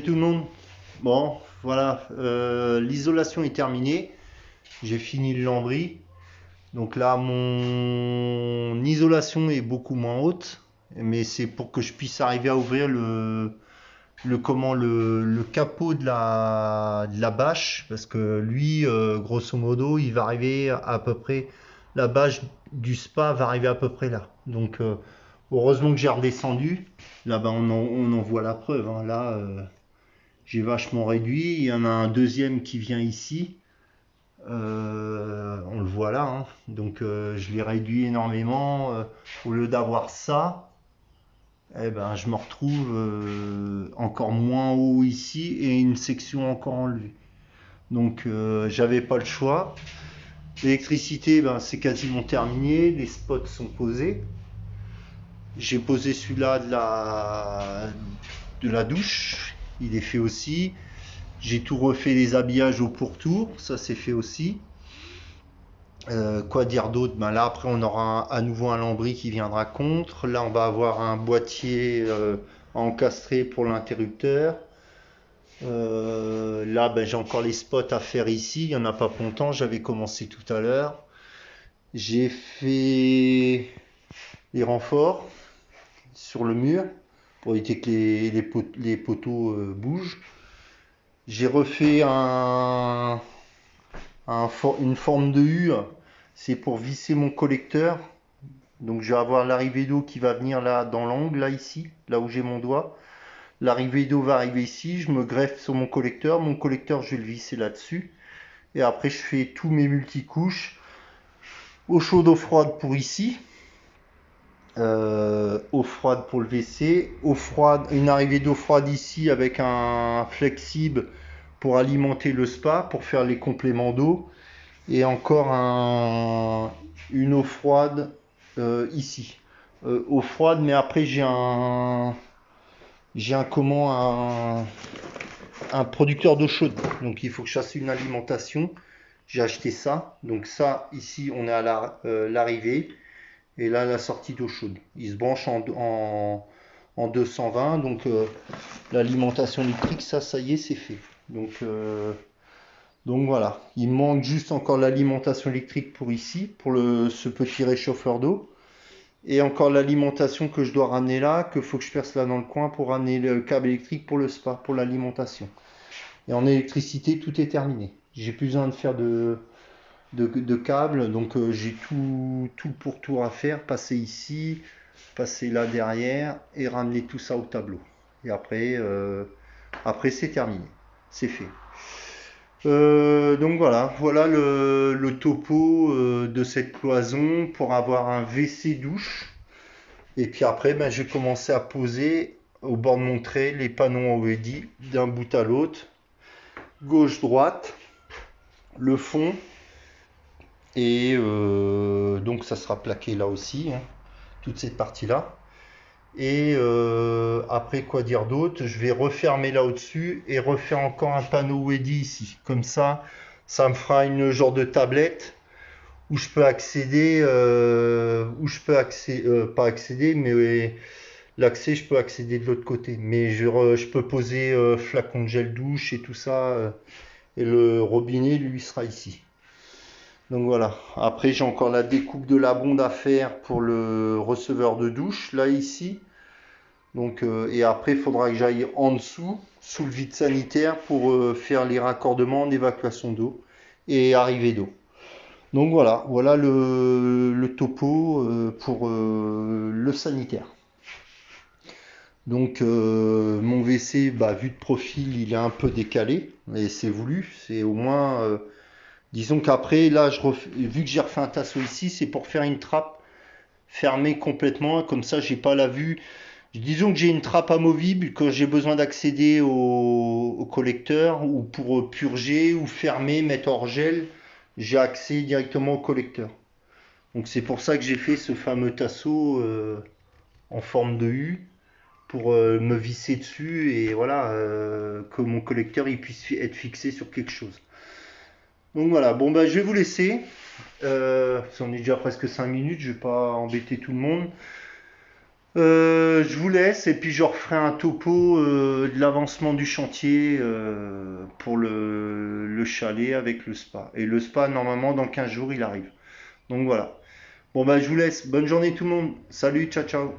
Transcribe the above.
tout le monde. Bon, voilà, l'isolation est terminée. J'ai fini le lambris. Donc là, mon isolation est beaucoup moins haute, mais c'est pour que je puisse arriver à ouvrir le capot de la bâche, parce que lui, grosso modo, il va arriver à peu près, la bâche du spa va arriver à peu près là. Donc, heureusement que j'ai redescendu. Là, ben, on en voit la preuve, hein. Là, j'ai vachement réduit. Il y en a un deuxième qui vient ici. On le voit là, hein. Donc je l'ai réduit énormément. Au lieu d'avoir ça, eh ben, je me retrouve encore moins haut ici et une section encore enlevée. Donc j'avais pas le choix. L'électricité, ben, c'est quasiment terminé. Les spots sont posés. J'ai posé celui-là de la douche. Il est fait aussi. J'ai tout refait les habillages au pourtour, ça c'est fait aussi. Quoi dire d'autre? Ben là après on aura à nouveau un lambris qui viendra contre. Là on va avoir un boîtier encastré pour l'interrupteur. Là ben, j'ai encore les spots à faire ici. Il n'y en a pas pour longtemps, j'avais commencé tout à l'heure. J'ai fait les renforts sur le mur pour éviter que les poteaux bougent. J'ai refait une forme de U, c'est pour visser mon collecteur. Donc je vais avoir l'arrivée d'eau qui va venir là dans l'angle, là ici, là où j'ai mon doigt. L'arrivée d'eau va arriver ici, je me greffe sur mon collecteur. Mon collecteur, je vais le visser là-dessus. Et après, je fais tous mes multicouches. Eau chaude, eau froide pour ici. Eau froide pour le WC. Eau froide, une arrivée d'eau froide ici avec un flexible pour alimenter le spa, pour faire les compléments d'eau. Et encore une eau froide ici. Eau froide, mais après un producteur d'eau chaude. Donc il faut que je fasse une alimentation. J'ai acheté ça. Donc ça, ici, on est à l'arrivée. Et là, la sortie d'eau chaude. Il se branche en 220. Donc l'alimentation électrique, ça y est, c'est fait. Donc voilà, il me manque juste encore l'alimentation électrique pour ici, pour ce petit réchauffeur d'eau. Et encore l'alimentation que je dois ramener là, qu'il faut que je perce là dans le coin pour ramener le câble électrique pour le spa, pour l'alimentation. Et en électricité, tout est terminé. J'ai plus besoin de faire de câbles, donc j'ai tout le pourtour à faire, passer ici, passer là derrière et ramener tout ça au tableau. Et après c'est terminé, c'est fait. Donc voilà le topo de cette cloison pour avoir un WC douche. Et puis après, ben, j'ai commencé à poser au bord de mon trait les panneaux OLED d'un bout à l'autre, gauche-droite, le fond. Et donc ça sera plaqué là aussi, hein, toute cette partie-là. Et après, quoi dire d'autre? Je vais refermer là au-dessus et refaire encore un panneau OLED ici. Comme ça me fera une genre de tablette où je peux accéder, pas accéder, mais l'accès, je peux accéder de l'autre côté. Mais je peux poser flacon de gel douche et tout ça, et le robinet, lui, sera ici. Donc voilà. Après, j'ai encore la découpe de la bonde à faire pour le receveur de douche, là, ici. Donc, et après, il faudra que j'aille en dessous, sous le vide sanitaire, pour faire les raccordements d'évacuation d'eau et arrivée d'eau. Donc voilà le topo pour le sanitaire. Donc mon WC, bah, vu de profil, il est un peu décalé, mais c'est voulu. C'est au moins, disons qu'après, là, vu que j'ai refait un tasseau ici, c'est pour faire une trappe fermée complètement, comme ça, j'ai pas la vue. Disons que j'ai une trappe amovible quand j'ai besoin d'accéder au collecteur ou pour purger ou fermer, mettre hors gel, j'ai accès directement au collecteur. Donc c'est pour ça que j'ai fait ce fameux tasseau en forme de U pour me visser dessus et voilà que mon collecteur il puisse être fixé sur quelque chose. Donc voilà, bon bah je vais vous laisser. On est déjà presque 5 minutes, je vais pas embêter tout le monde. Je vous laisse et puis je referai un topo de l'avancement du chantier pour le chalet avec le spa. Et le spa, normalement, dans 15 jours, il arrive. Donc voilà. Bon, bah, je vous laisse. Bonne journée tout le monde. Salut, ciao, ciao.